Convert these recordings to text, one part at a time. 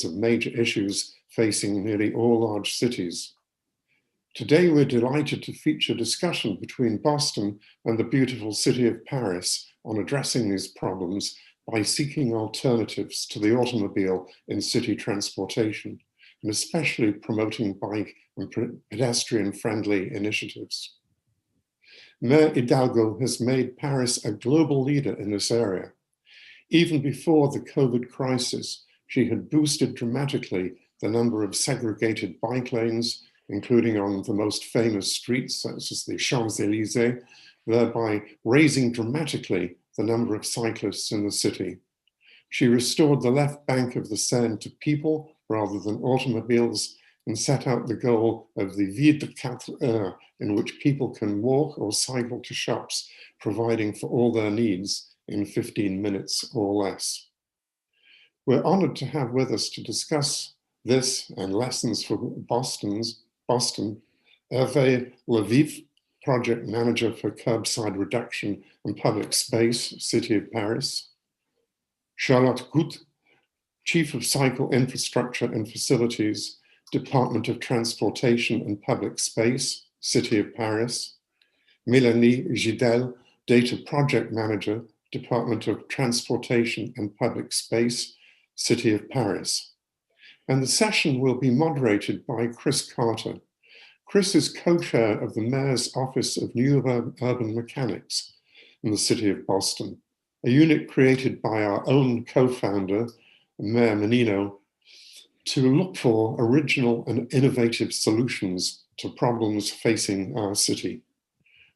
records of major issues facing nearly all large cities. Today, we're delighted to feature discussion between Boston and the beautiful city of Paris on addressing these problems by seeking alternatives to the automobile in city transportation, and especially promoting bike and pedestrian-friendly initiatives. Mayor Hidalgo has made Paris a global leader in this area. Even before the COVID crisis, she had boosted dramatically the number of segregated bike lanes, including on the most famous streets, such as the Champs-Élysées, thereby raising dramatically the number of cyclists in the city. She restored the left bank of the Seine to people rather than automobiles and set out the goal of the Ville de 4 heures, in which people can walk or cycle to shops, providing for all their needs in 15 minutes or less. We're honored to have with us to discuss this and lessons for Boston, Hervé Levifve, Project Manager for Curbside Reduction and Public Space, City of Paris. Charlotte Guth, Chief of Cycle Infrastructure and Facilities, Department of Transportation and Public Space, City of Paris. Mélanie Gidel, Data Project Manager, Department of Transportation and Public Space, City of Paris. And the session will be moderated by Chris Carter. Chris is co-chair of the Mayor's Office of New Urban Mechanics in the City of Boston, a unit created by our own co-founder, Mayor Menino, to look for original and innovative solutions to problems facing our city.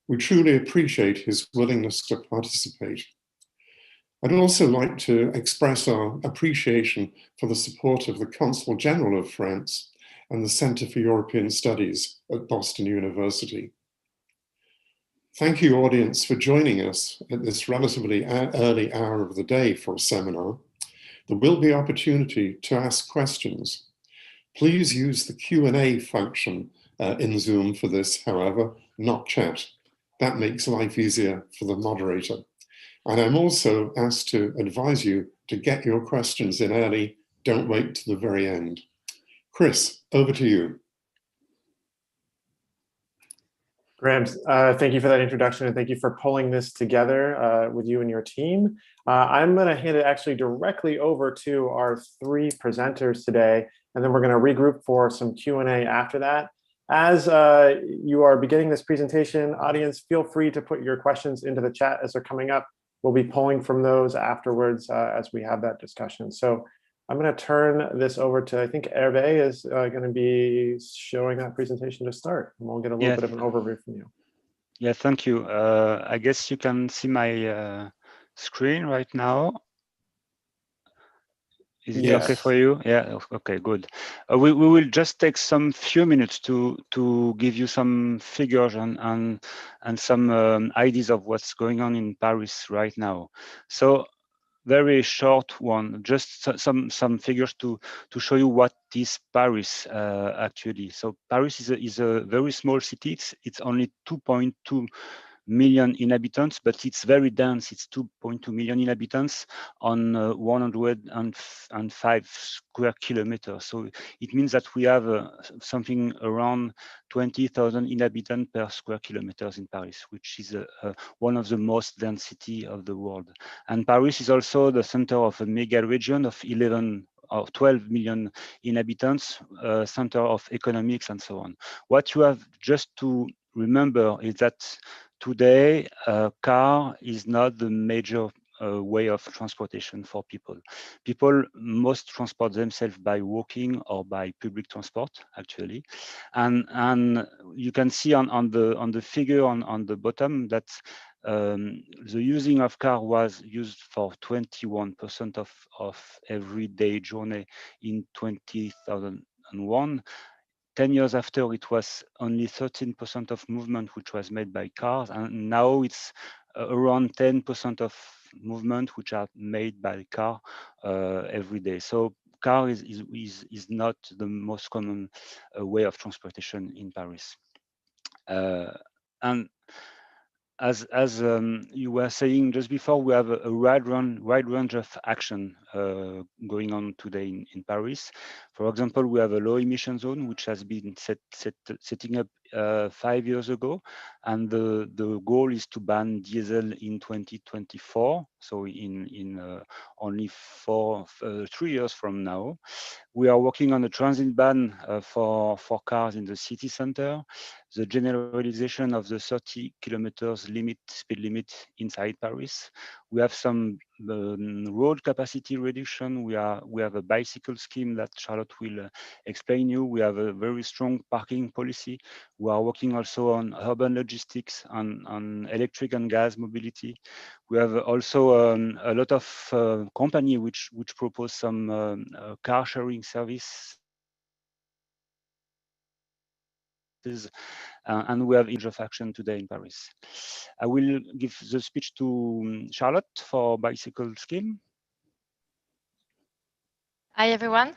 We truly appreciate his willingness to participate. I'd also like to express our appreciation for the support of the Consul General of France and the Center for European Studies at Boston University. Thank you, audience, for joining us at this relatively early hour of the day for a seminar. There will be opportunity to ask questions. Please use the Q&A function in Zoom for this, however, not chat. That makes life easier for the moderator. And I'm also asked to advise you to get your questions in early. Don't wait to the very end. Chris, over to you. Graham, thank you for that introduction, and thank you for pulling this together with you and your team. I'm going to hand it actually directly over to our three presenters today, and then we're going to regroup for some Q&A after that. As you are beginning this presentation, audience, feel free to put your questions into the chat as they're coming up. We'll be pulling from those afterwards as we have that discussion. So I'm going to turn this over to, I think Hervé is going to be showing that presentation to start, and we'll get a little bit of an overview from you. Yeah, thank you. I guess you can see my screen right now. Is it okay for you? Yeah, okay, good. We will just take some few minutes to give you some figures and some ideas of what's going on in Paris right now. So very short one, just some figures to show you what is Paris actually. So Paris is a very small city. It's only 2.2 million inhabitants, but it's very dense. It's 2.2 million inhabitants on 105 square kilometers. So it means that we have something around 20,000 inhabitants per square kilometers in Paris, which is one of the most dense cities of the world. And Paris is also the center of a mega region of 11 or 12 million inhabitants, center of economics and so on. What you have just to remember is that today, car is not the major way of transportation for people. People most transport themselves by walking or by public transport, actually. And you can see on the figure on the bottom that the using of car was used for 21% of everyday journey in 2001. 10 years after, it was only 13% of movement which was made by cars, and now it's around 10% of movement which are made by car every day. So car is not the most common way of transportation in Paris. And as you were saying just before, we have a wide range of action going on today in Paris. For example, we have a low emission zone which has been setting up 5 years ago, and the goal is to ban diesel in 2024. So in only 3 years from now. We are working on a transit ban for cars in the city center, the generalization of the 30 kilometers speed limit inside Paris. We have some road capacity reduction. We have a bicycle scheme that Charlotte will explain you. We have a very strong parking policy. We are working also on urban logistics, on electric and gas mobility. We have also a lot of company which propose some car sharing service. And we have range of action today in Paris. I will give the speech to Charlotte for bicycle scheme. Hi, everyone.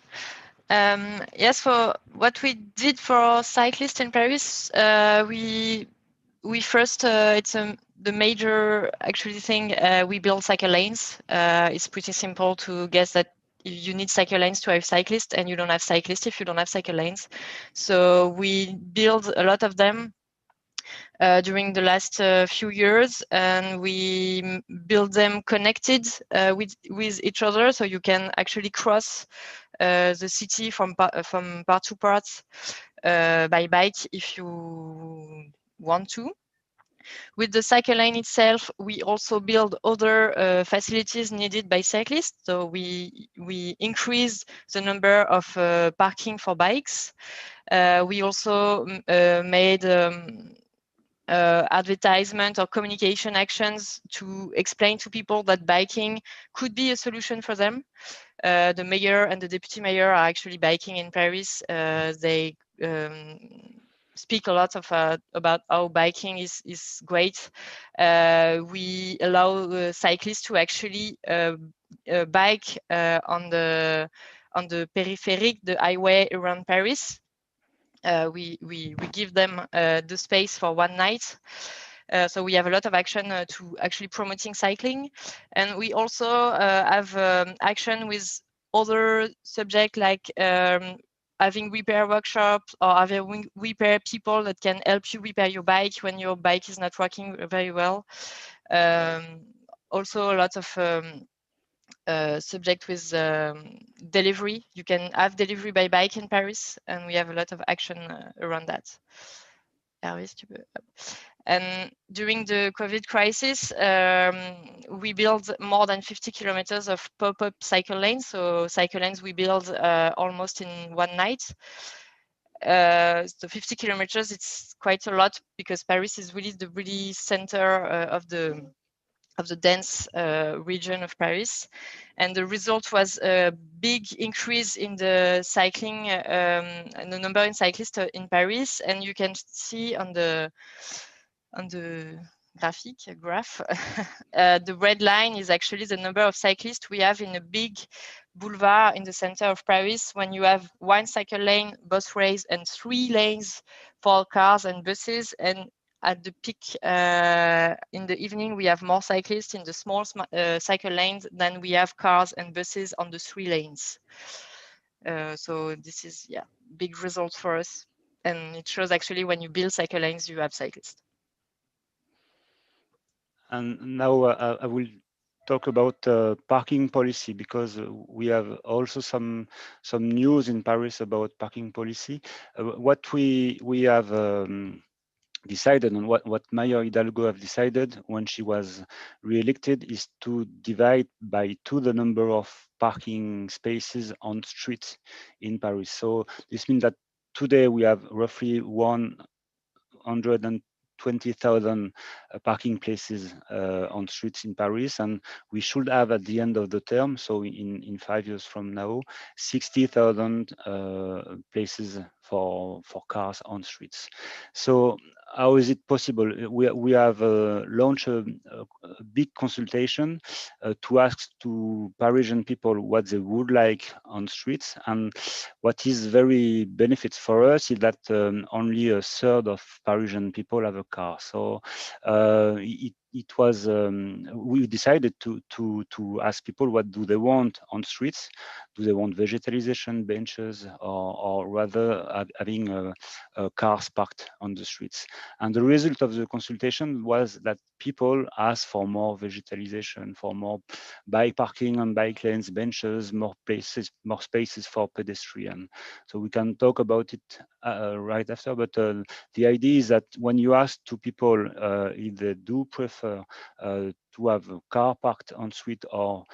Yes, for what we did for cyclists in Paris, we first, it's the major actually thing, we build cycle lanes. It's pretty simple to guess that you need cycle lanes to have cyclists, and you don't have cyclists if you don't have cycle lanes. So we build a lot of them during the last few years, and we build them connected with each other, so you can actually cross the city from part to part by bike if you want to. With the cycle lane itself, we also build other facilities needed by cyclists. So we increase the number of parking for bikes. We also made advertisement or communication actions to explain to people that biking could be a solution for them. The mayor and the deputy mayor are actually biking in Paris. They speak a lot about how biking is great. We allow cyclists to actually bike on the peripheric, the highway around Paris. We give them the space for one night. So we have a lot of action to actually promoting cycling. And we also have action with other subjects like having repair workshops or having repair people that can help you repair your bike when your bike is not working very well. Also a lot of subject with delivery. You can have delivery by bike in Paris, and we have a lot of action around that. And during the COVID crisis, we built more than 50 kilometers of pop-up cycle lanes. So cycle lanes we build almost in one night. So 50 kilometers, it's quite a lot because Paris is really the center of the dense region of Paris. And the result was a big increase in the cycling and the number of cyclists in Paris. And you can see on the graph, the red line is actually the number of cyclists we have in a big boulevard in the center of Paris. When you have one cycle lane, bus ways, and 3 lanes for cars and buses, and at the peak in the evening, we have more cyclists in the small cycle lanes than we have cars and buses on the 3 lanes. So this is, yeah, big results for us. And it shows actually when you build cycle lanes, you have cyclists. And now I will talk about parking policy, because we have also some news in Paris about parking policy. What we have decided, and what Mayor Hidalgo have decided when she was re-elected, is to divide by 2 the number of parking spaces on streets in Paris. So this means that today we have roughly 120,000 parking places on streets in Paris, and we should have at the end of the term, so in 5 years from now, 60,000 places for cars on streets. So how is it possible? We have launched a big consultation to ask to Parisian people what they would like on streets, and what is very benefits for us is that only a third of Parisian people have a car. So it was we decided to ask people what do they want on streets. Do they want vegetalization, benches, or rather having cars parked on the streets? And the result of the consultation was that people asked for more vegetalization, for more bike parking on bike lanes, benches, more places, more spaces for pedestrian. So we can talk about it right after, but the idea is that when you ask to people if they do prefer to have a car parked on street or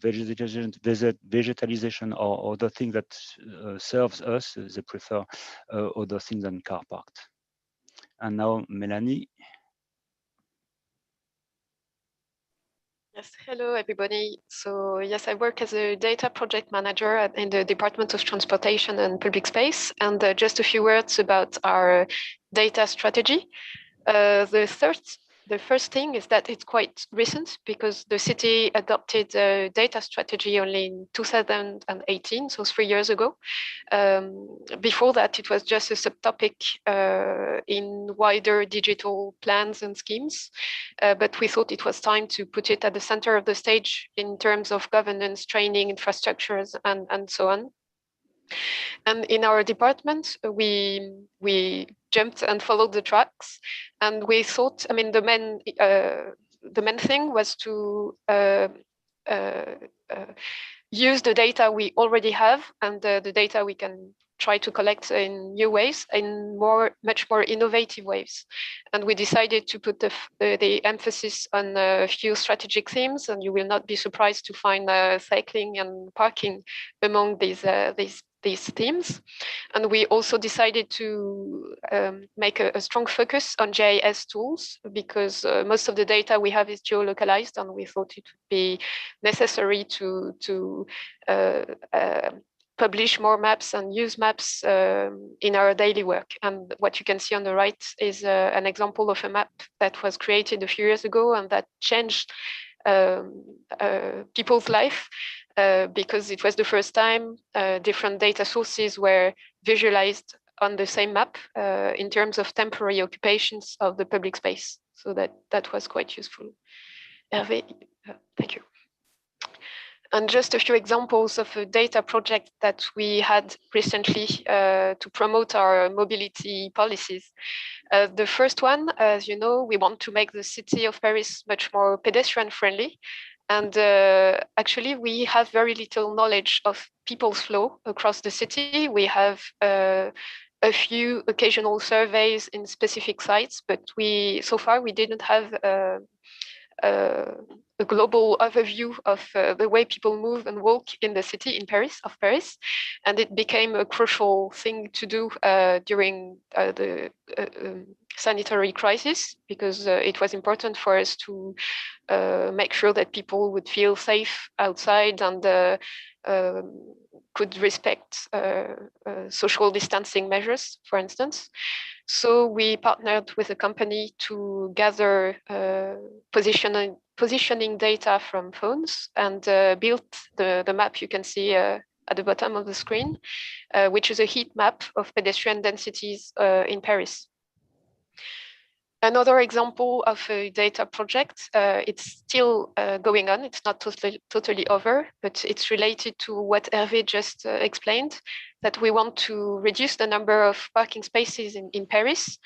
vegetalization or other things that serves us, they prefer other things than car parked. And now, Melanie. Yes, hello everybody. So yes, I work as a data project manager in the Department of Transportation and Public Space. And just a few words about our data strategy. The first thing is that it's quite recent because the city adopted a data strategy only in 2018, so 3 years ago. Before that, it was just a subtopic in wider digital plans and schemes. But we thought it was time to put it at the center of the stage in terms of governance, training, infrastructures, and so on. And in our department, we jumped and followed the tracks, and we thought, I mean, the main thing was to use the data we already have and the data we can try to collect in new ways, in much more innovative ways. And we decided to put the emphasis on a few strategic themes, and you will not be surprised to find cycling and parking among these themes. And we also decided to make a strong focus on GIS tools because most of the data we have is geolocalized, and we thought it would be necessary to publish more maps and use maps in our daily work. And what you can see on the right is an example of a map that was created a few years ago and that changed people's life because it was the first time different data sources were visualized on the same map in terms of temporary occupations of the public space. So that was quite useful. Hervé, thank you. And just a few examples of a data project that we had recently to promote our mobility policies. The first one, as you know, we want to make the city of Paris much more pedestrian friendly. And actually, we have very little knowledge of people's flow across the city. We have a few occasional surveys in specific sites, but so far we didn't have a global overview of the way people move and walk in the city in Paris, and it became a crucial thing to do during the sanitary crisis because it was important for us to make sure that people would feel safe outside and could respect social distancing measures, for instance. So we partnered with a company to gather positioning data from phones and built the map you can see at the bottom of the screen, which is a heat map of pedestrian densities in Paris. Another example of a data project, it's still going on. It's not totally over, but it's related to what Hervé just explained, that we want to reduce the number of parking spaces in Paris.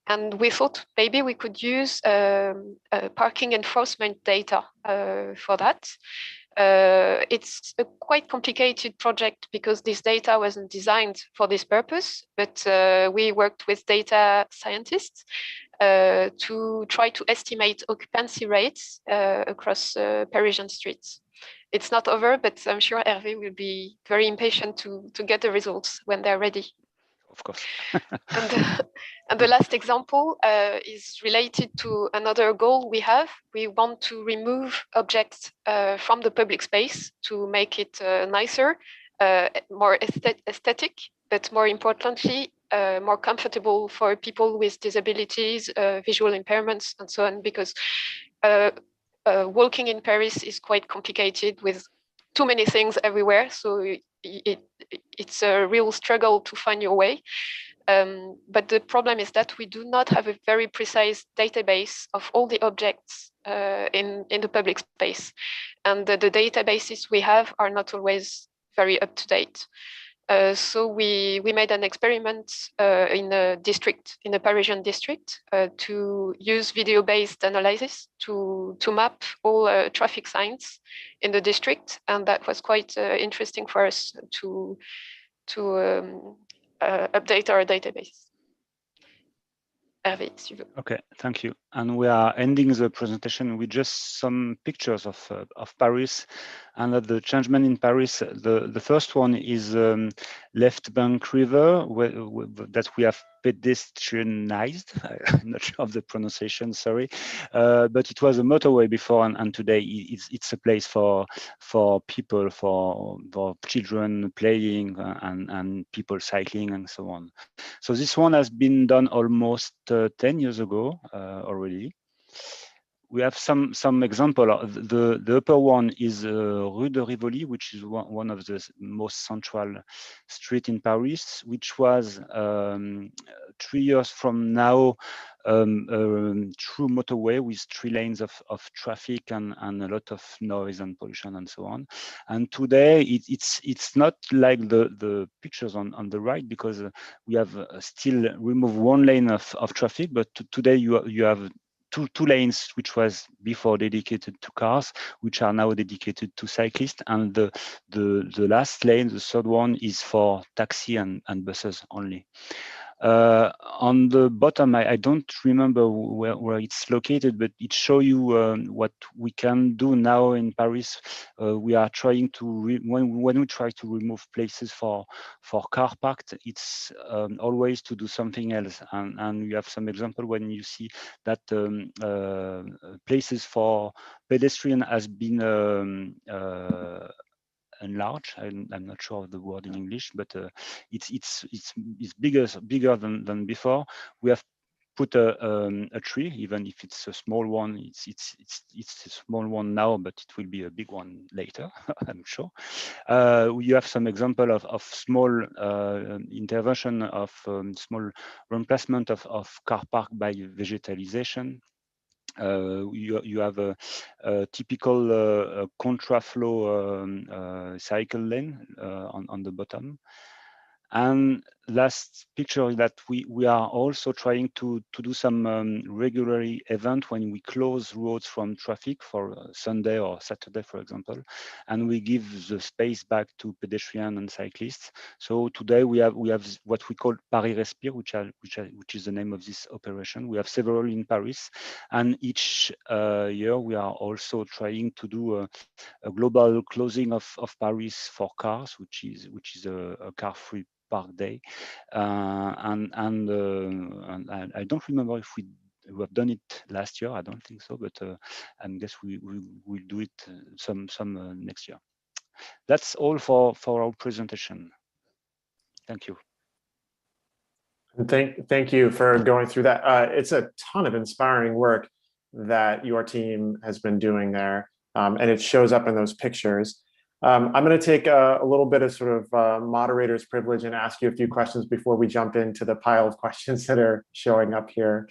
And we thought maybe we could use parking enforcement data for that. It's a quite complicated project because this data wasn't designed for this purpose, but we worked with data scientists to try to estimate occupancy rates across Parisian streets. It's not over, but I'm sure Hervé will be very impatient to get the results when they're ready. Of course. And the last example is related to another goal we have. We want to remove objects from the public space to make it nicer, more aesthetic, but more importantly, more comfortable for people with disabilities, visual impairments, and so on, because walking in Paris is quite complicated with too many things everywhere. So it's a real struggle to find your way. But the problem is that we do not have a very precise database of all the objects in the public space. And the databases we have are not always very up to date. So we made an experiment in a district, in a Parisian district, to use video-based analysis to map all traffic signs in the district, and that was quite interesting for us to update our database. Hervé, si tu veux. Okay, thank you. And we are ending the presentation with just some pictures of Paris and of the changement in Paris. The first one is Left Bank River, that we have pedestrianized. I'm not sure of the pronunciation, sorry, but it was a motorway before, and today it's a place for people, for children playing and people cycling and so on. So this one has been done almost 10 years ago already. We have some example. The upper one is Rue de Rivoli, which is one of the most central street in Paris, which was 3 years from now true motorway with 3 lanes of traffic and a lot of noise and pollution and so on. And today it's not like the pictures on the right, because we have still removed 1 lane of traffic, but today you have two lanes, which was before dedicated to cars, which are now dedicated to cyclists, and the last lane, the third one, is for taxi and buses only. On the bottom, I don't remember where it's located, but it shows you what we can do now in Paris. We are trying to, when we try to remove places for car parked, it's always to do something else. And we have some example when you see that places for pedestrian has been enlarged. I'm not sure of the word in English, but it's bigger than before. We have put a tree, even if it's a small one. It's a small one now, but it will be a big one later, I'm sure. You have some example of small intervention of small replacement of car park by vegetalization. You have a typical contraflow cycle lane on the bottom. And last picture is that we are also trying to do some regular event when we close roads from traffic for Sunday or Saturday, for example, and we give the space back to pedestrians and cyclists. So today we have what we call Paris Respire, which is the name of this operation. We have several in Paris, and each year we are also trying to do a global closing of Paris for cars, which is a car-free park day, and I don't remember if we have done it last year. I don't think so, but I guess we will do it some next year. That's all for our presentation. Thank you. Thank you for going through that. It's a ton of inspiring work that your team has been doing there, and it shows up in those pictures. I'm going to take a little bit of sort of moderator's privilege and ask you a few questions before we jump into the pile of questions that are showing up here.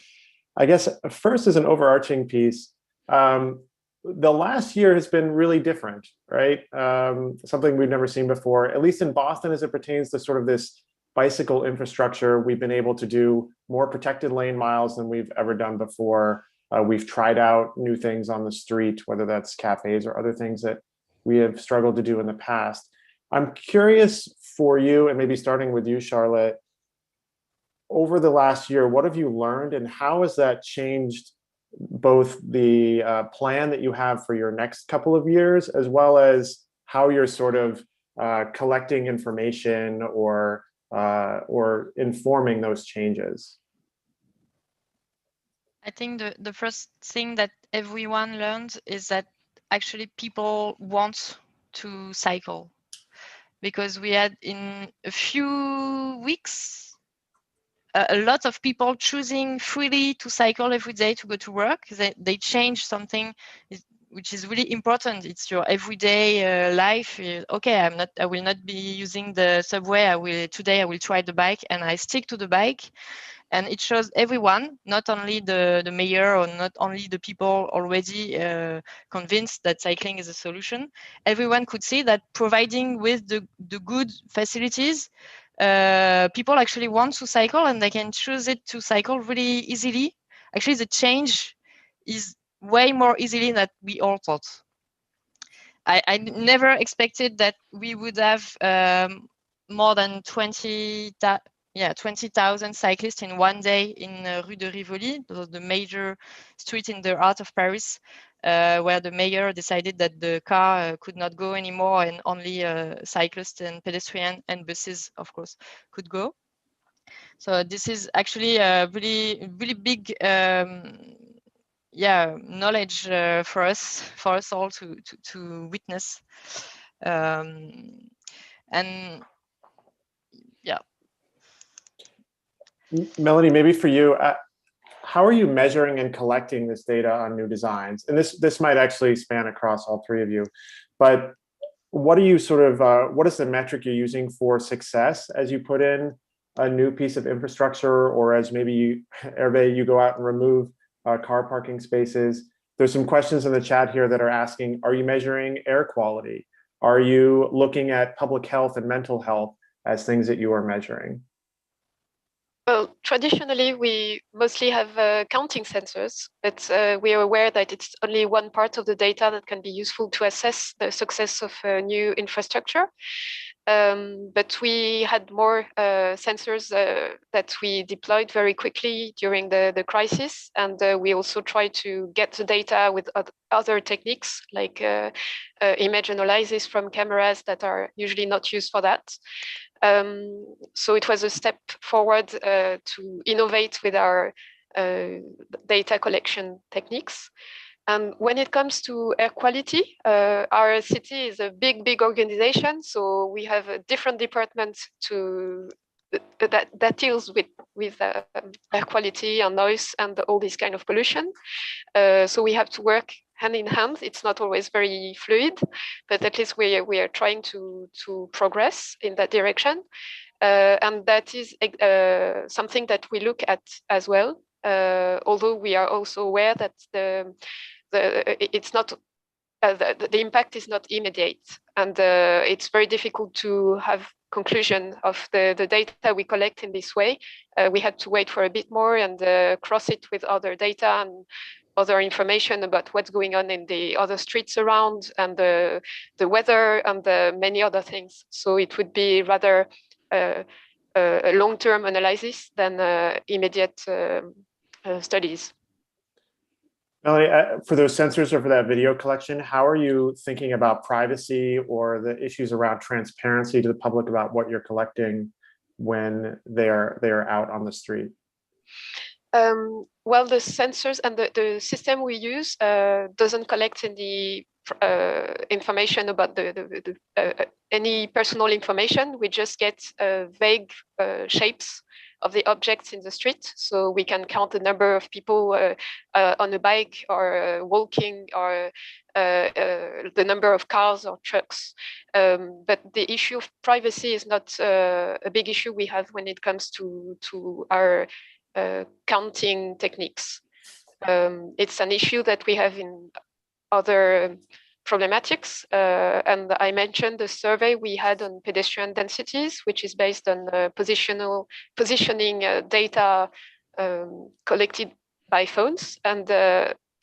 I guess first, as an overarching piece, the last year has been really different, right? Something we've never seen before, at least in Boston, as it pertains to sort of this bicycle infrastructure. We've been able to do more protected lane miles than we've ever done before. We've tried out new things on the street, whether that's cafes or other things that we have struggled to do in the past. I'm curious for you, and maybe starting with you, Charlotte, over the last year, what have you learned, and how has that changed both the plan that you have for your next couple of years, as well as how you're sort of collecting information or informing those changes? I think the first thing that everyone learned is that actually people want to cycle, because we had in a few weeks a lot of people choosing freely to cycle every day to go to work. They change something which is really important. It's your everyday life. Okay, I will not be using the subway. Today I will try the bike, and I stick to the bike. And it shows everyone, not only the mayor or not only the people already convinced that cycling is a solution. Everyone could see that providing with the good facilities, people actually want to cycle, and they can choose it to cycle really easily. Actually, the change is way more easily than we all thought. I never expected that we would have more than 20,000 cyclists in one day in Rue de Rivoli, the major street in the heart of Paris, where the mayor decided that the car could not go anymore and only cyclists and pedestrian and buses, of course, could go. So this is actually a really, really big knowledge for us all to witness. And yeah. Melanie, maybe for you, how are you measuring and collecting this data on new designs? And this might actually span across all three of you, but what are you what is the metric you're using for success as you put in a new piece of infrastructure, or as maybe Hervé, you go out and remove car parking spaces? There's some questions in the chat here that are asking, are you measuring air quality? Are you looking at public health and mental health as things that you are measuring? Well, traditionally, we mostly have counting sensors, but we are aware that it's only one part of the data that can be useful to assess the success of a new infrastructure. But we had more sensors that we deployed very quickly during the crisis. And we also tried to get the data with other techniques, like image analysis from cameras that are usually not used for that. So it was a step forward to innovate with our data collection techniques. And when it comes to air quality, our city is a big organization. So we have a different department that deals with air quality and noise and all this kind of pollution. So we have to work hand in hand. It's not always very fluid, but at least we are trying to progress in that direction. And that is something that we look at as well. Although we are also aware that it's not the impact is not immediate, and it's very difficult to have conclusion of the data we collect in this way. We had to wait for a bit more and cross it with other data and other information about what's going on in the other streets around, and the weather and the many other things. So it would be rather a long-term analysis than immediate studies. Melanie, for those sensors or for that video collection, how are you thinking about privacy or the issues around transparency to the public about what you're collecting when they're out on the street? Well, the sensors and the system we use doesn't collect any information about any personal information. We just get vague shapes of the objects in the street. So we can count the number of people on a bike or walking, or the number of cars or trucks. But the issue of privacy is not a big issue we have when it comes to our counting techniques. It's an issue that we have in other problematics. And I mentioned the survey we had on pedestrian densities, which is based on positioning data collected by phones. And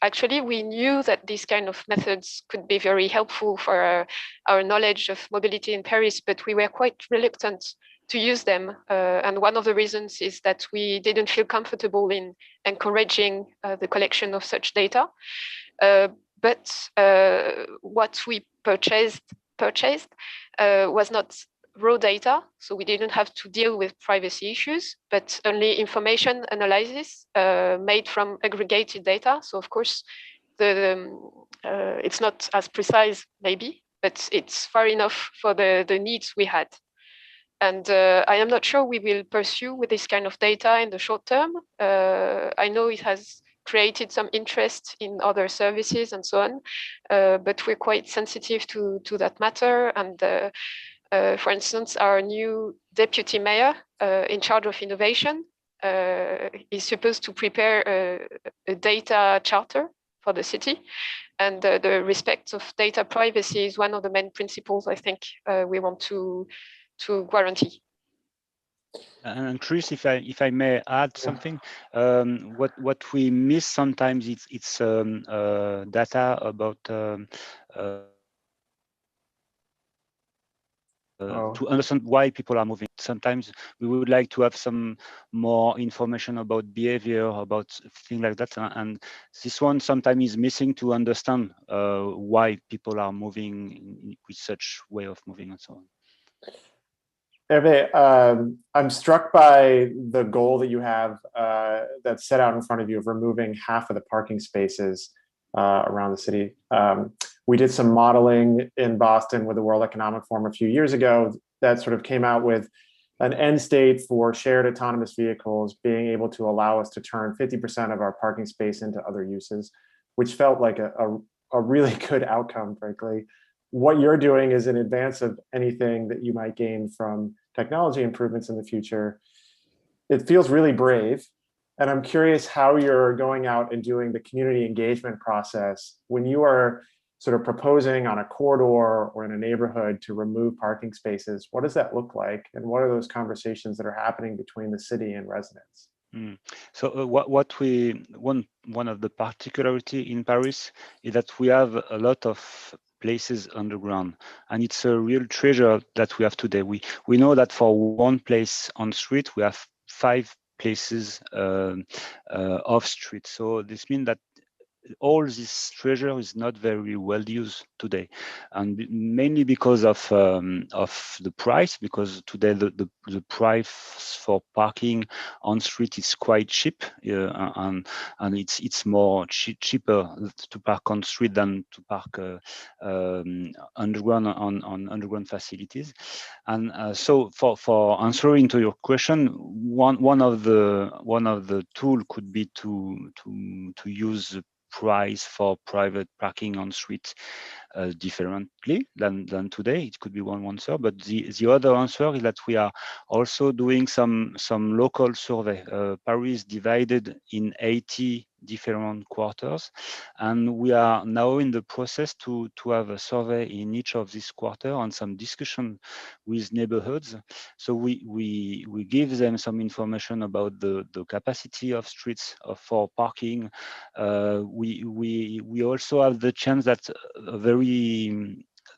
actually, we knew that these kind of methods could be very helpful for our knowledge of mobility in Paris, but we were quite reluctant to use them. And one of the reasons is that we didn't feel comfortable in encouraging the collection of such data. But what we purchased was not raw data, so we didn't have to deal with privacy issues, but only information analysis made from aggregated data. So of course, it's not as precise maybe, but it's far enough for the needs we had. And I am not sure we will pursue with this kind of data in the short term. I know it has created some interest in other services and so on, but we're quite sensitive to that matter. And for instance, our new deputy mayor in charge of innovation is supposed to prepare a data charter for the city. And the respect of data privacy is one of the main principles I think we want to guarantee. And Chris, if I may add something, what we miss sometimes it's data about to understand why people are moving. Sometimes we would like to have some more information about behavior, about things like that, and this one sometimes is missing to understand why people are moving with such way of moving and so on. Hervé, I'm struck by the goal that you have that's set out in front of you of removing half of the parking spaces around the city. We did some modeling in Boston with the World Economic Forum a few years ago that sort of came out with an end state for shared autonomous vehicles being able to allow us to turn 50% of our parking space into other uses, which felt like a really good outcome, frankly. What you're doing is in advance of anything that you might gain from technology improvements in the future. It feels really brave. And I'm curious how you're going out and doing the community engagement process when you are sort of proposing on a corridor or in a neighborhood to remove parking spaces. What does that look like? And what are those conversations that are happening between the city and residents? So one of the particularity in Paris is that we have a lot of places underground, and it's a real treasure that we have today. We know that for one place on street we have 5 places off street. So this means that all this treasure is not very well used today, and mainly because of the price. Because today the price for parking on street is quite cheap, and it's more cheaper to park on street than to park underground on underground facilities. And so for answering to your question, one of the tool could be to use price for private parking on street differently than today. It could be one answer, but the other answer is that we are also doing some local survey. Paris divided in 80 different quarters, and we are now in the process to have a survey in each of these quarters and some discussion with neighborhoods. So we give them some information about the capacity of streets for parking. We also have the chance that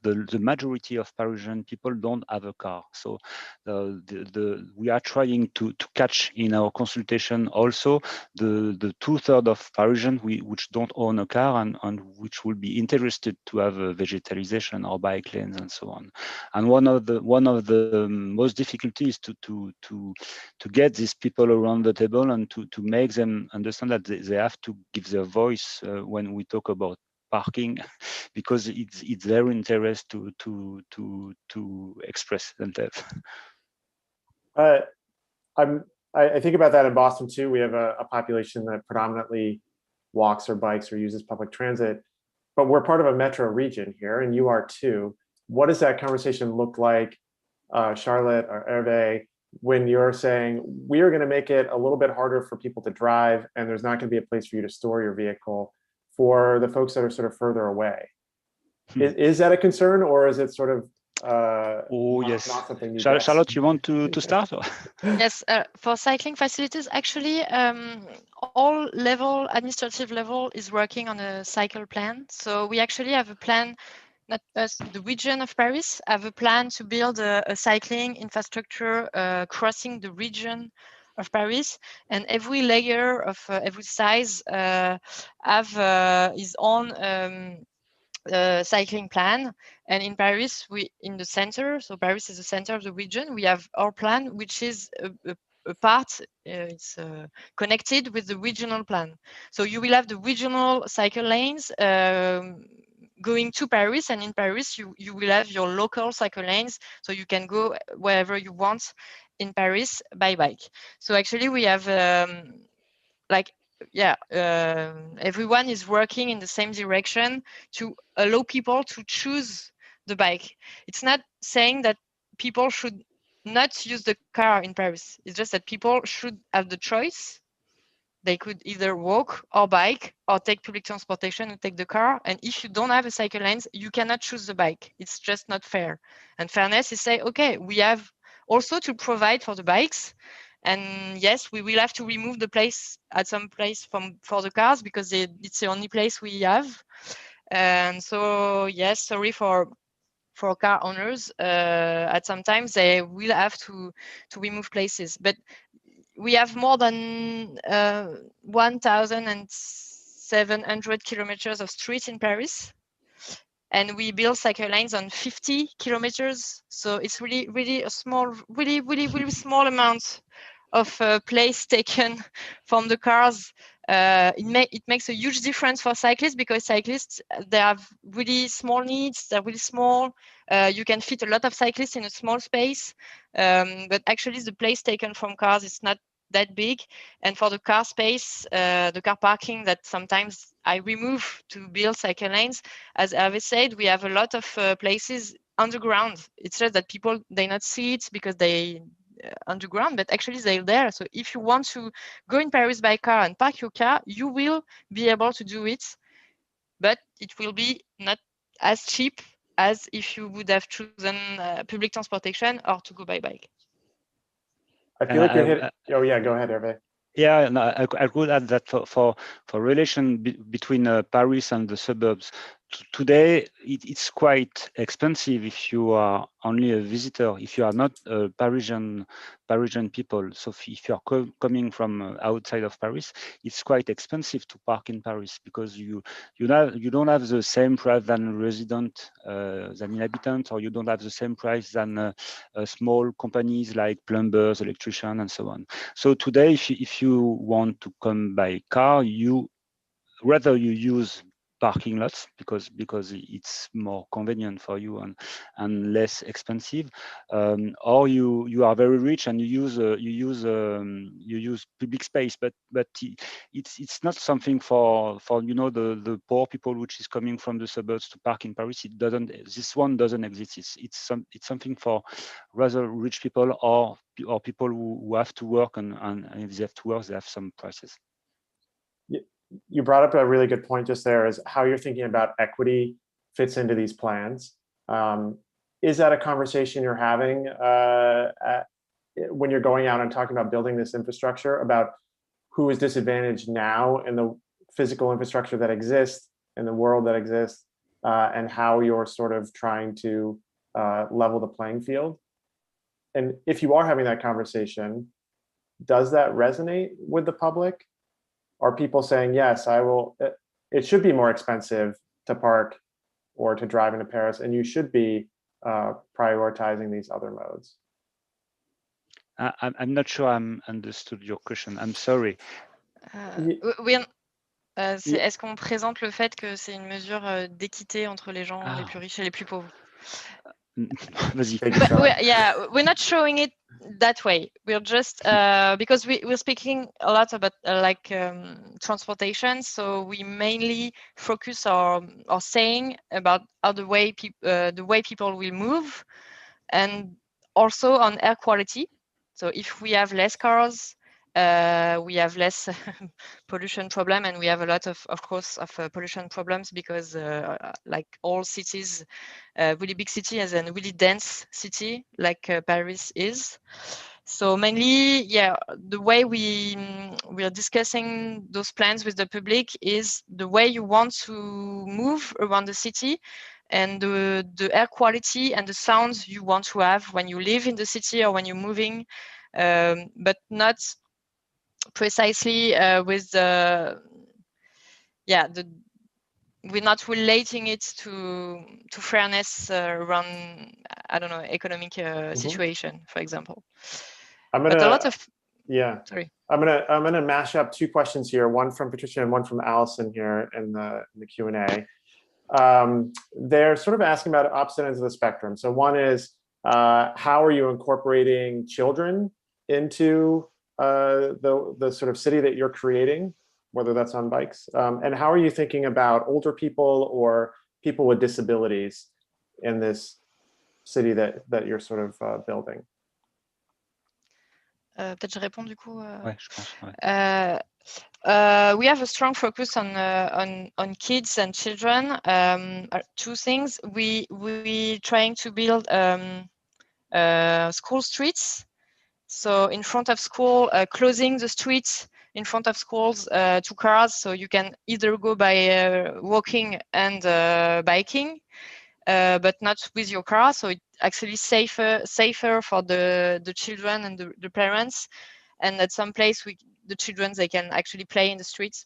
the majority of Parisian people don't have a car. So we are trying to catch in our consultation also the 2/3 of Parisians which don't own a car and which will be interested to have a vegetalization or bike lanes and so on. And one of the most difficulties to get these people around the table and to make them understand that they have to give their voice when we talk about parking, because it's their interest to express themselves. I think about that in Boston too. We have a population that predominantly walks or bikes or uses public transit, but we're part of a metro region here, and you are too. What does that conversation look like, Charlotte or Hervé, when you're saying we are going to make it a little bit harder for people to drive, and there's not going to be a place for you to store your vehicle for the folks that are sort of further away? Is that a concern, or is it sort of yes, not something you Charlotte, you want to start? Yes, for cycling facilities, actually, all administrative level is working on a cycle plan. So we actually have a plan, not us, the region of Paris, have a plan to build a cycling infrastructure crossing the region of Paris, and every layer of every size have his own cycling plan. And in Paris, in the center, so Paris is the center of the region, we have our plan, which is a part, it's connected with the regional plan. So you will have the regional cycle lanes going to Paris, and in Paris you will have your local cycle lanes, so you can go wherever you want in Paris by bike. So actually we have everyone is working in the same direction to allow people to choose the bike. It's not saying that people should not use the car in Paris. It's just that people should have the choice. They could either walk or bike or take public transportation and take the car. And if you don't have a cycle lanes, you cannot choose the bike. It's just not fair. And fairness is say, okay, we have also to provide for the bikes. And yes, we will have to remove the place at some place for the cars because it's the only place we have. And so, yes, sorry for car owners. At some times they will have to remove places, but we have more than 1,700 kilometers of streets in Paris, and we build cycle lanes on 50 kilometers. So it's really a small, really small amount of place taken from the cars. It makes a huge difference for cyclists because cyclists, they have really small needs. They're really small. You can fit a lot of cyclists in a small space, but actually the place taken from cars is not that big. And for the car space, the car parking that sometimes I remove to build cycle lanes, as Hervé said, we have a lot of places underground. It's just that people, they not see it because they underground, but actually they're there. So if you want to go in Paris by car and park your car, you will be able to do it, but it will be not as cheap as if you would have chosen public transportation or to go by bike. I feel like you hit. Oh yeah, go ahead, Hervé. Yeah, no, I could add that for relation between Paris and the suburbs. Today, it's quite expensive if you are only a visitor, if you are not a Parisian people. So if you are coming from outside of Paris, it's quite expensive to park in Paris because you don't have the same price than resident, than inhabitant, or you don't have the same price than small companies like plumbers, electricians, and so on. So today, if you want to come by car, you use parking lots because it's more convenient for you and less expensive, or you are very rich and you use public space, but it's not something for the poor people which is coming from the suburbs to park in Paris. This one doesn't exist. It's something for rather rich people or people who have to work and if they have to work, they have some prices. You brought up a really good point just there, is how you're thinking about equity fits into these plans. Is that a conversation you're having when you're going out and talking about building this infrastructure, about who is disadvantaged now in the physical infrastructure that exists, in the world that exists, and how you're sort of trying to level the playing field? And if you are having that conversation, does that resonate with the public? Are people saying, yes, I will, it should be more expensive to park or to drive into Paris, and you should be prioritizing these other modes? I'm not sure I'm understood your question. I'm sorry. Est-ce qu'on présente le fait que c'est une mesure d'équité entre les gens les plus riches et les plus pauvres? Vas-y. We're not showing it that way. We're just because we're speaking a lot about transportation, so we mainly focus our saying about how the way people will move, and also on air quality. So if we have less cars, we have less pollution problem, and we have a lot of course of pollution problems because like all cities, really big city as a really dense city like Paris is. So mainly, the way we are discussing those plans with the public is the way you want to move around the city, and the air quality and the sounds you want to have when you live in the city or when you're moving, but not precisely with we're not relating it to fairness around, I don't know, economic situation, for example. I'm gonna mash up two questions here, one from Patricia and one from Allison here in the Q&A. they're sort of asking about opposite ends of the spectrum. So one is, how are you incorporating children into the sort of city that you're creating, whether that's on bikes? And how are you thinking about older people or people with disabilities in this city that you're sort of building? Peut-être je réponds du coup. Ouais, je pense, ouais. We have a strong focus on kids and children. Two things. We trying to build school streets. So in front of school, closing the streets in front of schools to cars, so you can either go by walking and biking, but not with your car. So it's actually safer for the children and the parents. And at some place, the children, they can actually play in the streets,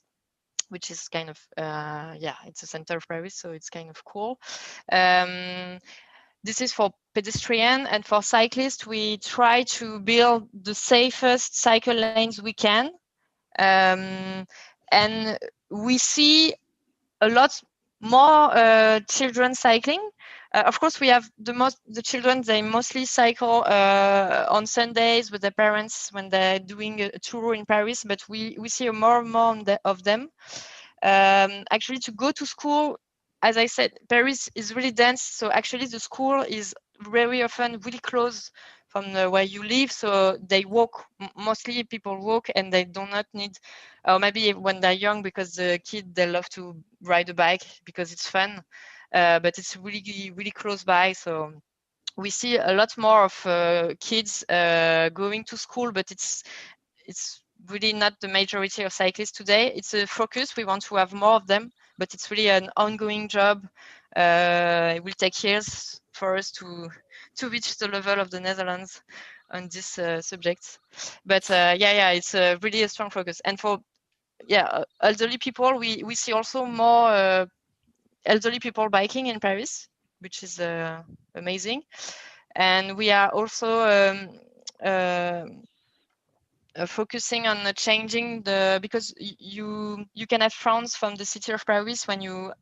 which is kind of, yeah, it's a center of Paris, so it's kind of cool. This is for pedestrian, and for cyclists, we try to build the safest cycle lanes we can. And we see a lot more children cycling. Of course, we have the children, they mostly cycle on Sundays with their parents when they're doing a tour in Paris, but we see more and more of them. Actually, to go to school, as I said, Paris is really dense. So actually the school is very often really close from where you live. So they walk, mostly people walk, and they do not need, or maybe when they're young, because the kid, they love to ride a bike because it's fun, but it's really, really close by. So we see a lot more of kids going to school, but it's really not the majority of cyclists today. It's a focus. We want to have more of them, but it's really an ongoing job. It will take years for us to reach the level of the Netherlands on this subject. But yeah, it's really a strong focus. And for elderly people, we see also more elderly people biking in Paris, which is amazing. And we are also focusing on changing because you can have funds from the city of Paris when you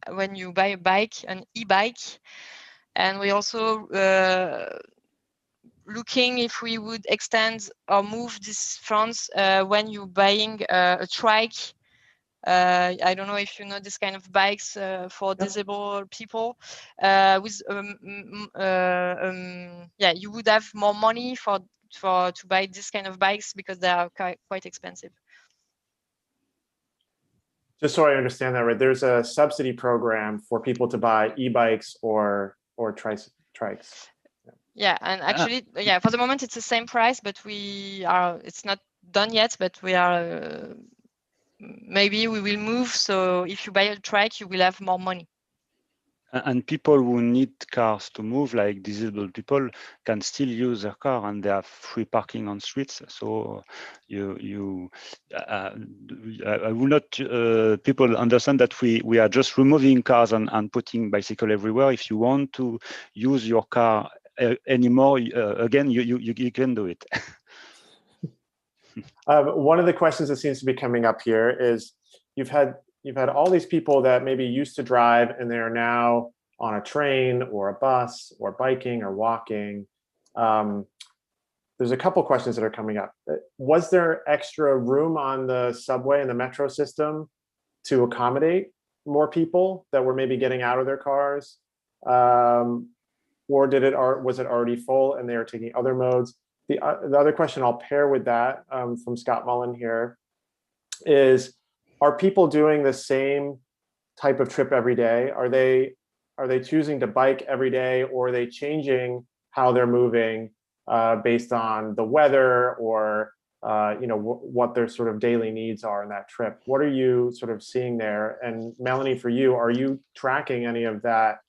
buy a bike, an e-bike, and we also looking if we would extend or move these funds when you're buying a trike. I don't know if you know this kind of bikes for disabled people. With you would have more money to buy this kind of bikes because they are quite expensive. Just so I understand that right, there's a subsidy program for people to buy e-bikes or trikes. Yeah, and actually, for the moment it's the same price, but it's not done yet, but we are maybe we will move. So if you buy a trike, you will have more money. And people who need cars to move, like disabled people, can still use their car, and they have free parking on streets. So I will not people understand that we are just removing cars and putting bicycle everywhere. If you want to use your car anymore, again, you can do it. One of the questions that seems to be coming up here is you've had all these people that maybe used to drive and they are now on a train or a bus or biking or walking. There's a couple questions that are coming up. Was there extra room on the subway and the metro system to accommodate more people that were maybe getting out of their cars? Or was it already full and they are taking other modes? The other question I'll pair with that from Scott Mullen here is, are people doing the same type of trip every day? Are they choosing to bike every day, or are they changing how they're moving based on the weather or what their sort of daily needs are in that trip? What are you sort of seeing there? And Melanie, for you, are you tracking any of that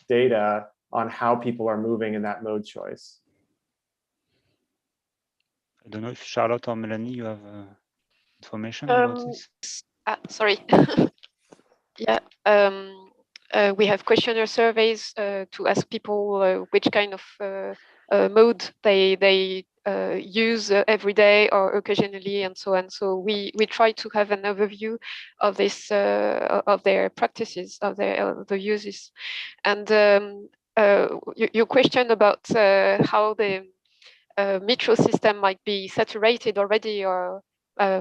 data on how people are moving in that mode choice? I don't know if Charlotte or Melanie, you have information about this? Sorry. Yeah. We have questionnaire surveys to ask people which kind of mode they use every day or occasionally, and so on. So we try to have an overview of this of their practices, of the uses. And your question about how the metro system might be saturated already, or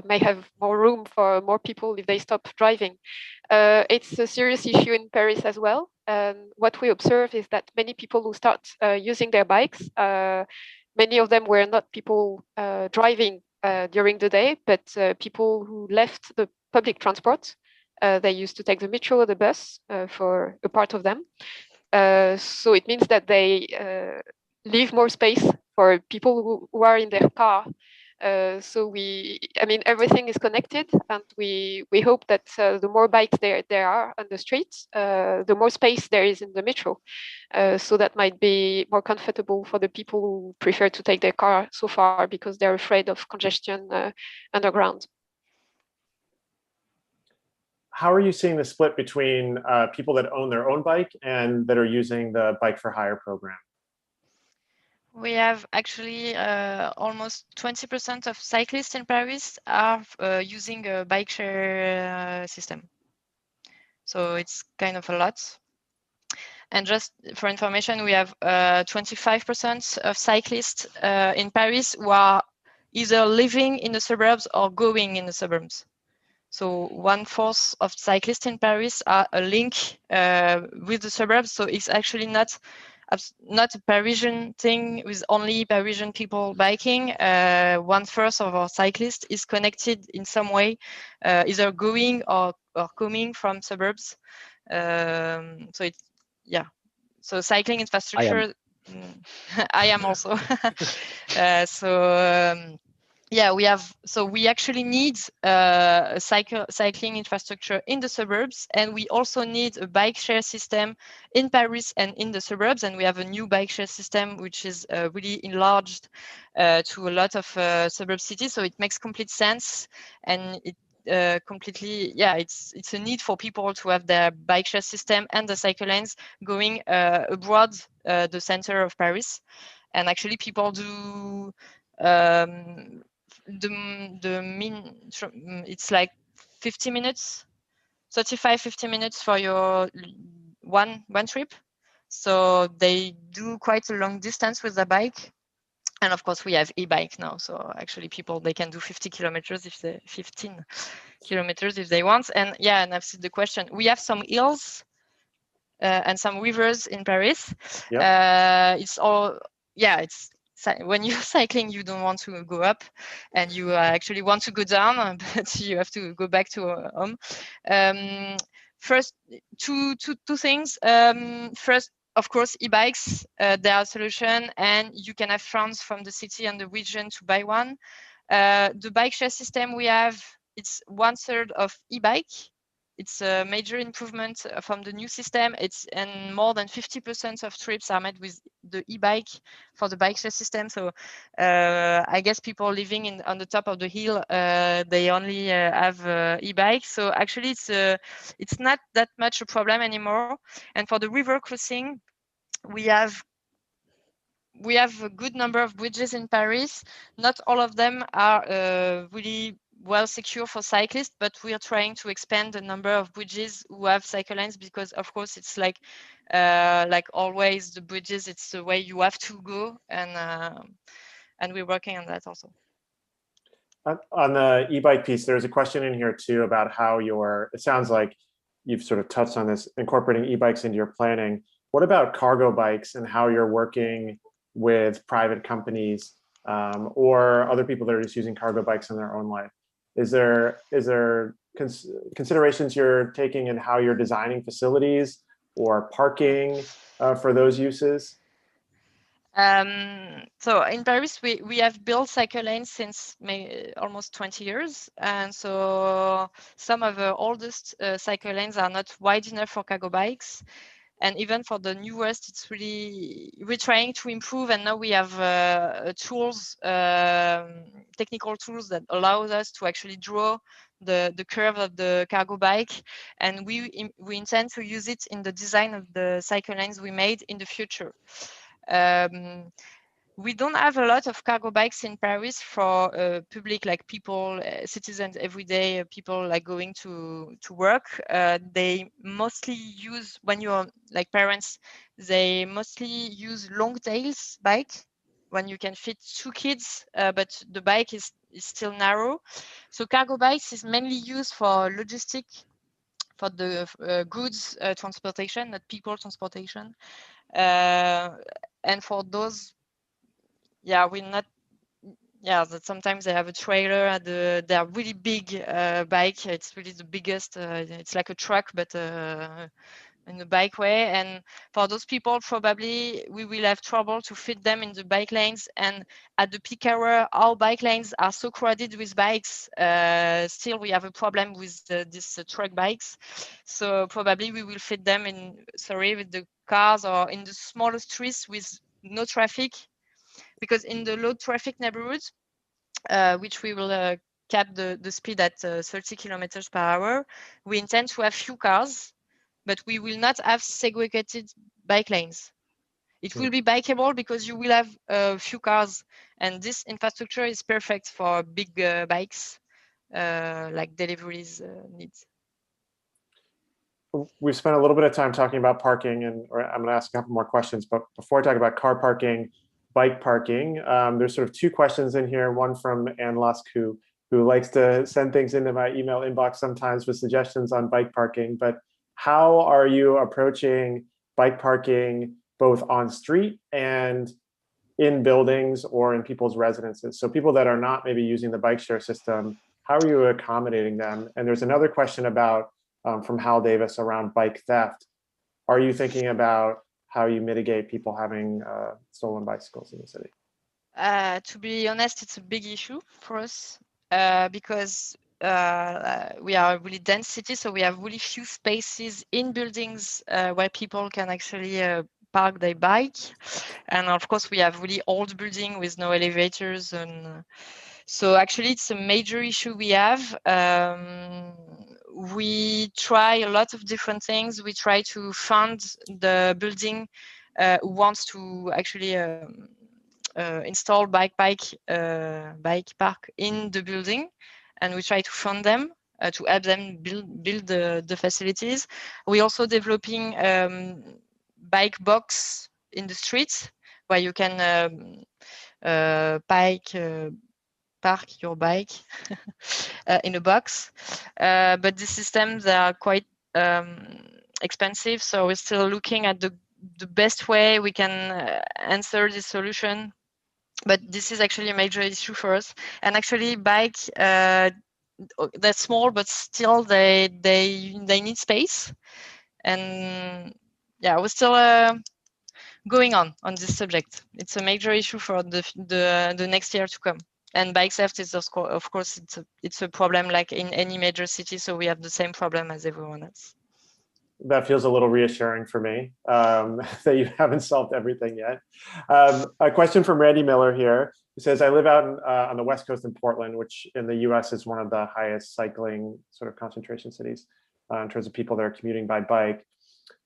may have more room for more people if they stop driving. It's a serious issue in Paris as well. What we observe is that many people who start using their bikes, many of them were not people driving during the day, but people who left the public transport. They used to take the metro or the bus for a part of them. So it means that they leave more space for people who are in their car. So I mean, everything is connected, and we hope that the more bikes there are on the streets, the more space there is in the metro. So that might be more comfortable for the people who prefer to take their car so far because they're afraid of congestion underground. How are you seeing the split between people that own their own bike and that are using the bike for hire program? We have actually almost 20% of cyclists in Paris are using a bike share system. So it's kind of a lot. And just for information, we have 25% of cyclists in Paris who are either living in the suburbs or going in the suburbs. So 1/4 of cyclists in Paris are a link with the suburbs. So it's actually not a Parisian thing with only Parisian people biking. 1/3 of our cyclists is connected in some way, either going or coming from suburbs. So it's, yeah. So cycling infrastructure. I am also. Yeah, we actually need a cycling infrastructure in the suburbs, and we also need a bike share system in Paris and in the suburbs. And we have a new bike share system which is really enlarged to a lot of suburb cities. So it makes complete sense, and it completely, yeah, it's a need for people to have their bike share system and the cycle lanes going abroad the center of Paris. And actually, people do. It's like 50 minutes, 50 minutes for your one trip. So they do quite a long distance with the bike. And of course we have e-bike now. So actually they can do 15 kilometers if they want. And yeah, and I've seen the question. We have some hills and some rivers in Paris. Yep. It's all, yeah, it's, when you're cycling, you don't want to go up, and you actually want to go down, but you have to go back to home. First, two things. First, of course, e-bikes, they are a solution, and you can have funds from the city and the region to buy one. The bike share system we have, it's 1/3 of e-bike. It's a major improvement from the new system. And more than 50% of trips are made with the e-bike for the bike share system. So I guess people living on the top of the hill, they only have e-bike. So actually, it's not that much a problem anymore. And for the river crossing, we have a good number of bridges in Paris. Not all of them are really well secure for cyclists, but we are trying to expand the number of bridges who have cycle lanes, because of course it's like always, the bridges, it's the way you have to go, and we're working on that also. On the e-bike piece, there's a question in here too about how it sounds like you've sort of touched on this, incorporating e-bikes into your planning. What about cargo bikes and how you're working with private companies or other people that are just using cargo bikes in their own life? Is there considerations you're taking in how you're designing facilities or parking for those uses? So in Paris, we have built cycle lanes since almost 20 years. And so some of the oldest cycle lanes are not wide enough for cargo bikes. And even for the newest, we're trying to improve. And now we have tools, technical tools that allows us to actually draw the curve of the cargo bike. And we intend to use it in the design of the cycle lanes we made in the future. we don't have a lot of cargo bikes in Paris for public, like people, citizens, everyday people like going to work. They mostly use, when you're like parents, they mostly use long tails bike when you can fit 2 kids, but the bike is still narrow. So cargo bikes is mainly used for logistic, for the goods transportation, not people transportation. And for those, yeah, we're not, yeah, that sometimes they have a trailer and they're really big bike. It's really the biggest, it's like a truck, but in the bike way. And for those people, probably we will have trouble to fit them in the bike lanes. And at the peak hour, our bike lanes are so crowded with bikes. Still, we have a problem with these truck bikes. So probably we will fit them in, with the cars or in the smaller streets with no traffic. Because in the low traffic neighborhoods, which we will cap the speed at 30 kilometers per hour, we intend to have few cars, but we will not have segregated bike lanes. It will be bikeable because you will have a few cars, and this infrastructure is perfect for big bikes, like deliveries needs. We've spent a little bit of time talking about parking, and I'm going to ask a couple more questions. But before I talk about car parking, bike parking, there's sort of 2 questions in here. One from Anne Lusk, who likes to send things into my email inbox sometimes with suggestions on bike parking. But how are you approaching bike parking both on street and in buildings or in people's residences? So people that are not maybe using the bike share system, how are you accommodating them? And there's another question about from Hal Davis around bike theft. Are you thinking about how you mitigate people having stolen bicycles in the city? To be honest, it's a big issue for us because we are a really dense city, so we have really few spaces in buildings where people can actually park their bike. And of course, we have really old building with no elevators. And so actually, it's a major issue we have. We try a lot of different things. We try to fund the building who wants to actually install bike park in the building, and we try to fund them to help them build the facilities. We're also developing bike box in the streets where you can park your bike in a box. But the systems are quite expensive, so we're still looking at the best way we can answer this solution. But this is actually a major issue for us. And actually, bike, they're small, but still they need space. And yeah, we're still going on this subject. It's a major issue for the next year to come. And bike theft is, of course, it's a problem like in any major city. So we have the same problem as everyone else. That feels a little reassuring for me that you haven't solved everything yet. A question from Randy Miller here. He says, I live out on the West Coast in Portland, which in the US is one of the highest cycling sort of concentration cities in terms of people that are commuting by bike.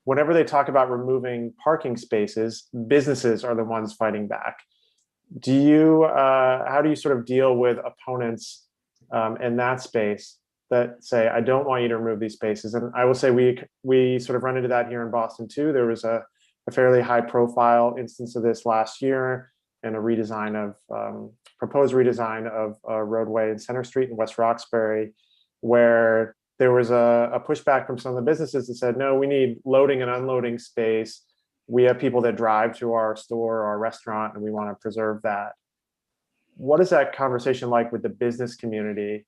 Whenever they talk about removing parking spaces, businesses are the ones fighting back. How do you sort of deal with opponents in that space that say, I don't want you to remove these spaces? And I will say we sort of run into that here in Boston too. There was a fairly high profile instance of this last year, and a proposed redesign of a roadway in Center Street in West Roxbury, where there was a pushback from some of the businesses that said, no, we need loading and unloading space. We have people that drive to our store or our restaurant, and we want to preserve that. What is that conversation like with the business community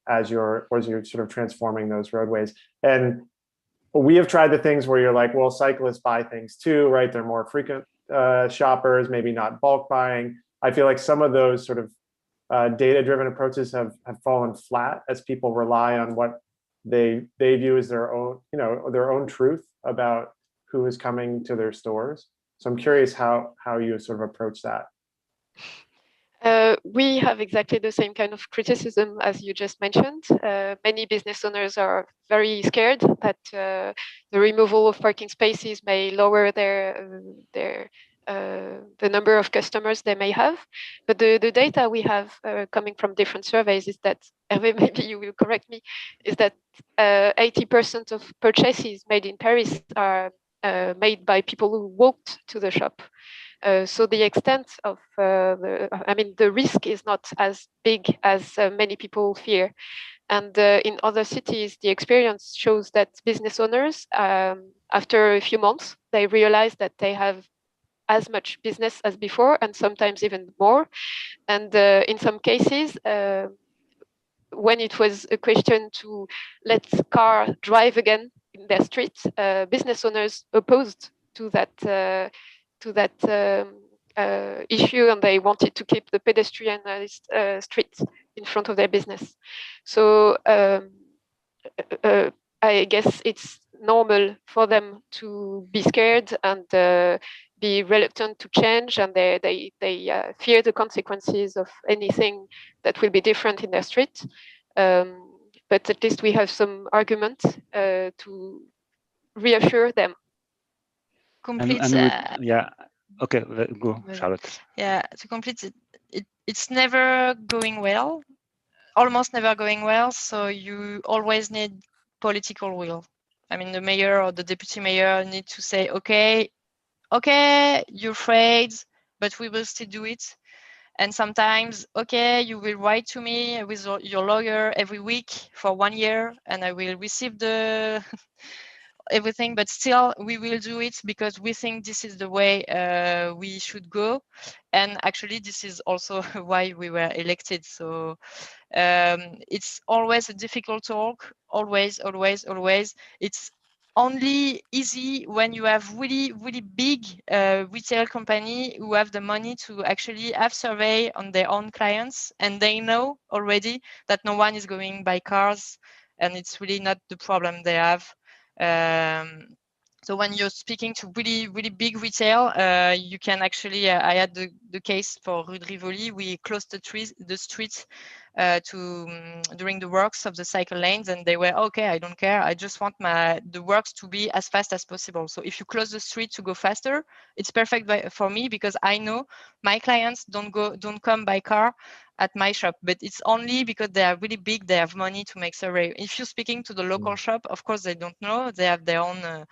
as you're sort of transforming those roadways? And we have tried the things where you're like, well, cyclists buy things too, right? They're more frequent shoppers, maybe not bulk buying. I feel like some of those sort of data-driven approaches have fallen flat as people rely on what they view as their own truth about who is coming to their stores. So I'm curious how you sort of approach that. We have exactly the same kind of criticism as you just mentioned. Many business owners are very scared that the removal of parking spaces may lower their the number of customers they may have. But the data we have coming from different surveys is that, Hervé, maybe you will correct me, is that 80% of purchases made in Paris are made by people who walked to the shop. So the extent of the risk is not as big as many people fear. And in other cities, the experience shows that business owners, after a few months, they realize that they have as much business as before, and sometimes even more. And in some cases, when it was a question to let car drive again in their streets, business owners opposed to that issue, and they wanted to keep the pedestrian streets in front of their business. So I guess it's normal for them to be scared and be reluctant to change, and they fear the consequences of anything that will be different in their street. But at least we have some argument to reassure them. Complete. Yeah. Okay, go, Charlotte. Yeah, to complete it, it's never going well, almost never going well. So you always need political will. I mean, the mayor or the deputy mayor need to say, okay, you're afraid, but we will still do it. And sometimes, okay, you will write to me with your lawyer every week for 1 year, and I will receive the everything, but still we will do it because we think this is the way we should go. And actually, this is also why we were elected. So it's always a difficult talk, always. It's only easy when you have really big retail company who have the money to actually have survey on their own clients, and they know already that no one is going by cars, and it's really not the problem they have. So when you're speaking to really big retail, you can actually, I had the case for Rue de Rivoli. We closed the streets during the works of the cycle lanes, and they were, okay, I don't care. I just want the works to be as fast as possible. So if you close the street to go faster, it's perfect for me, because I know my clients don't come by car at my shop, but it's only because they are really big, they have money to make survey. If you're speaking to the local shop, of course they don't know, they have their own,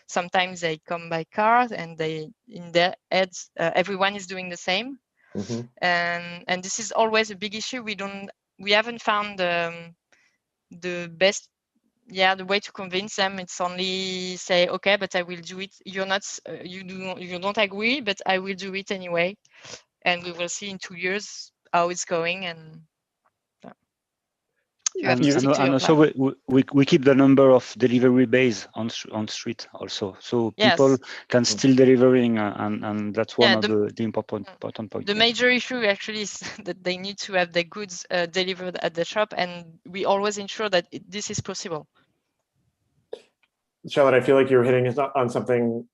sometimes they come by car, and they, in their heads, everyone is doing the same. And this is always a big issue. We haven't found the best, the way to convince them. It's only say, okay, but I will do it. You're not, you don't agree, but I will do it anyway, and we will see in 2 years how it's going. And you have to stick to your also we keep the number of delivery bays on street also, so people can still delivering, and that's one of the important points. The major issue actually is that they need to have their goods delivered at the shop, and we always ensure that this is possible. Charlotte, I feel like you're hitting on something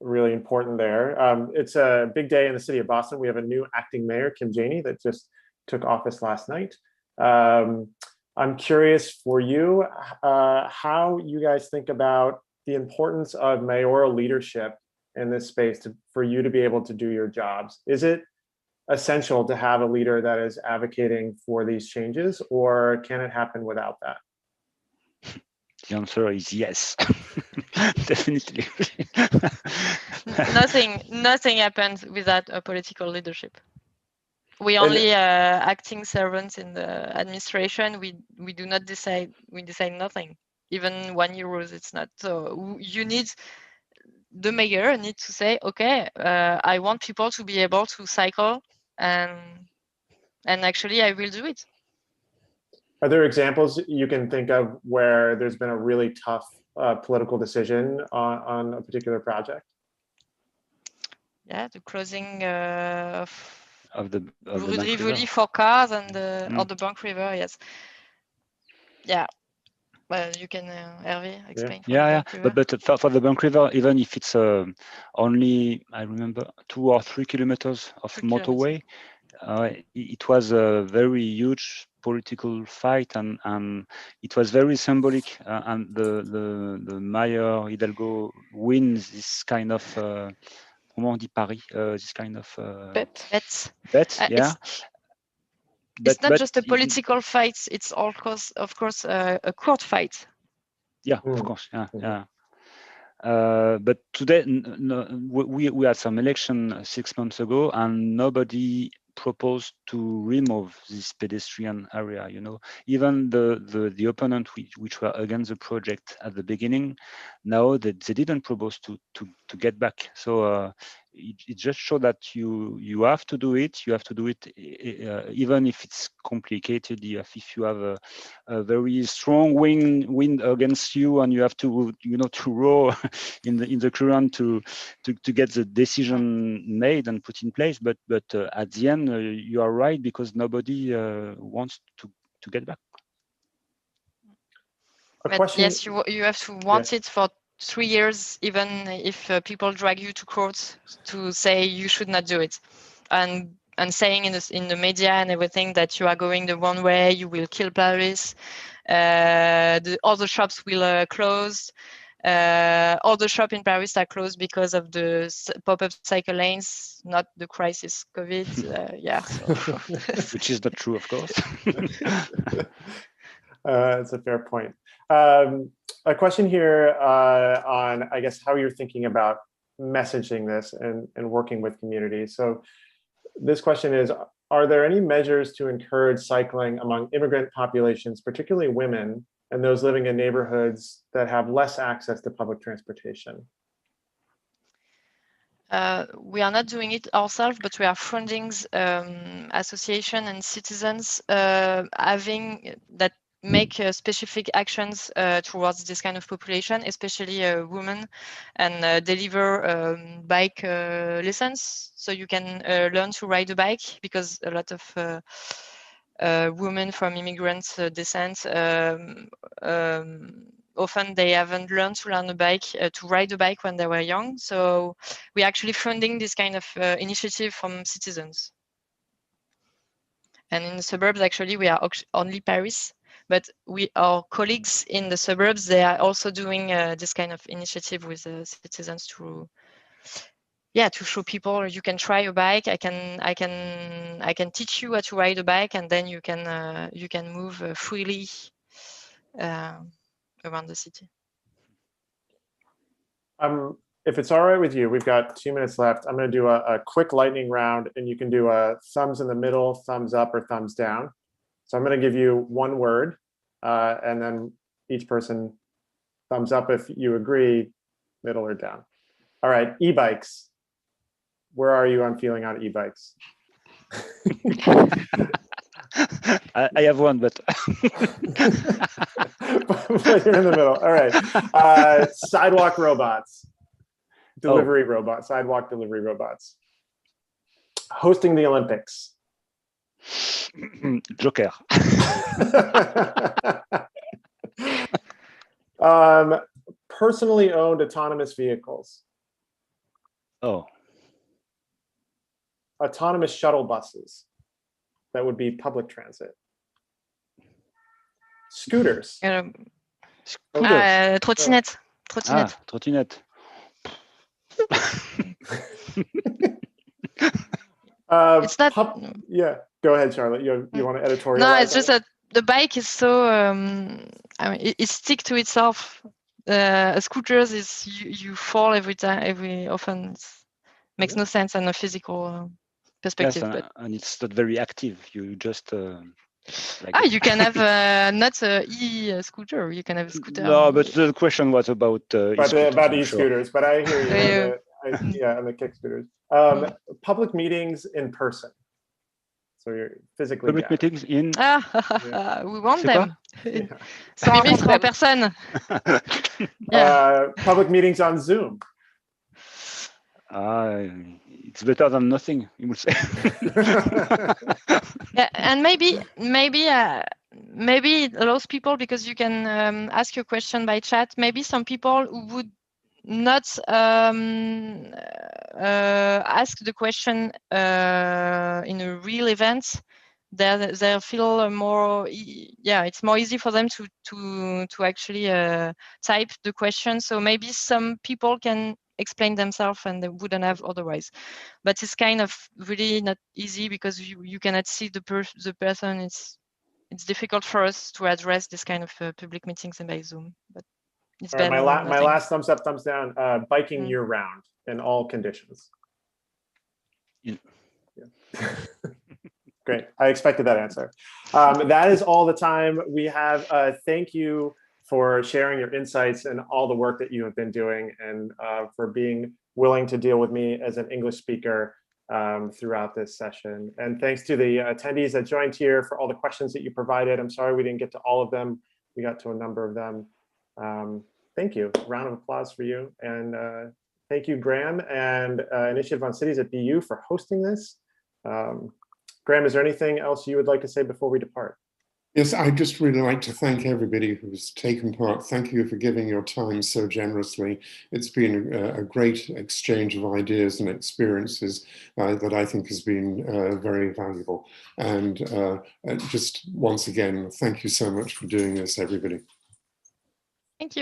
really important there. It's a big day in the city of Boston. We have a new acting mayor, Kim Janey, that just took office last night. I'm curious for you, how you guys think about the importance of mayoral leadership in this space for you to be able to do your jobs. Is it essential to have a leader that is advocating for these changes, or can it happen without that? The answer is yes, definitely. Nothing happens without a political leadership. We only acting servants in the administration. We do not decide. We decide nothing. Even €1, it's not. So you need, the mayor needs to say, okay, I want people to be able to cycle, and actually I will do it. Are there examples you can think of where there's been a really tough political decision on a particular project? Yeah, the closing of the Rivoli for cars and or the Bank River, yes. Yeah. Well, you can, Hervé, explain. Yeah. But for the Bank River, even if it's only, I remember, 2 or 3 kilometers of motorway, it was a very huge political fight, and it was very symbolic. And the mayor Hidalgo wins this kind of comment on dit Paris? This kind of Bets. bet, yeah. It's not just a political fight. It's of course, a court fight. Yeah, of course. Yeah. But today, we had some election 6 months ago, and nobody proposed to remove this pedestrian area. Even the opponent which were against the project at the beginning, now they didn't propose to get back. So it just shows that you have to do it. You have to do it even if it's complicated. If you have a very strong wind against you, and you have to to row in the current to get the decision made and put in place. But at the end, you are right, because nobody wants to get back. Yes, you have to want it for 3 years, even if people drag you to court to say you should not do it, and saying in the media and everything that you are going the wrong way, you will kill Paris, all the shops will close. All the shops in Paris are closed because of the pop-up cycle lanes, not the crisis COVID. Yeah, so. Which is not true, of course. That's a fair point. A question here on, I guess, how you're thinking about messaging this and working with communities. So this question is, are there any measures to encourage cycling among immigrant populations, particularly women, and those living in neighborhoods that have less access to public transportation? We are not doing it ourselves, but we are funding association and citizens having that make specific actions towards this kind of population, especially women, and deliver bike lessons, so you can learn to ride a bike, because a lot of women from immigrant descent often they haven't learned to ride a bike when they were young. So we're actually funding this kind of initiative from citizens. And in the suburbs, actually, we are only Paris, but our colleagues in the suburbs, they are also doing this kind of initiative with citizens to show people you can try a bike. I can teach you how to ride a bike, and then you can move freely around the city. If it's all right with you, we've got 2 minutes left. I'm going to do a quick lightning round, and you can do a thumbs in the middle, thumbs up, or thumbs down. So I'm going to give you one word, and then each person thumbs up if you agree, middle or down. All right, e-bikes. Where are you on feeling on e-bikes? I have one, but but you're in the middle. All right. Sidewalk robots. Delivery robots. Sidewalk delivery robots. Hosting the Olympics. Joker. Personally owned autonomous vehicles. Autonomous shuttle buses. That would be public transit. Scooters. Trottinette. Trottinette. It's not. Yeah, go ahead, Charlotte. You want to editorialize? No, it's just that the bike is so. It sticks to itself. Scooters is you fall every often. Makes no sense on a physical perspective. Yes, and it's not very active. You just. You can have not an e-scooter. You can have a scooter. No, but the question was about e-scooters. But I hear you. On the kick scooters. Public meetings in person. So you're physically. Public meetings in. We want them. 100 en personne. Public meetings on Zoom. It's better than nothing, you would say. And maybe it allows people, because you can ask your question by chat. Maybe some people who would not ask the question in a real event, they feel more. It's more easy for them to actually type the question. So maybe some people can explain themselves and they wouldn't have otherwise. But it's kind of really not easy because you cannot see the person. It's difficult for us to address this kind of public meetings by Zoom. But it's better. My last thumbs up, thumbs down. Biking year round in all conditions. Yeah. Great. I expected that answer. That is all the time we have. Thank you for sharing your insights and all the work that you have been doing, and for being willing to deal with me as an English speaker throughout this session. And thanks to the attendees that joined here for all the questions that you provided. I'm sorry we didn't get to all of them. We got to a number of them. Thank you. Round of applause for you. And thank you, Graham and Initiative on Cities at BU for hosting this. Graham, is there anything else you would like to say before we depart? Yes, I'd just really like to thank everybody who's taken part. Thank you for giving your time so generously. It's been a great exchange of ideas and experiences that I think has been very valuable. And just once again, thank you so much for doing this, everybody. Thank you.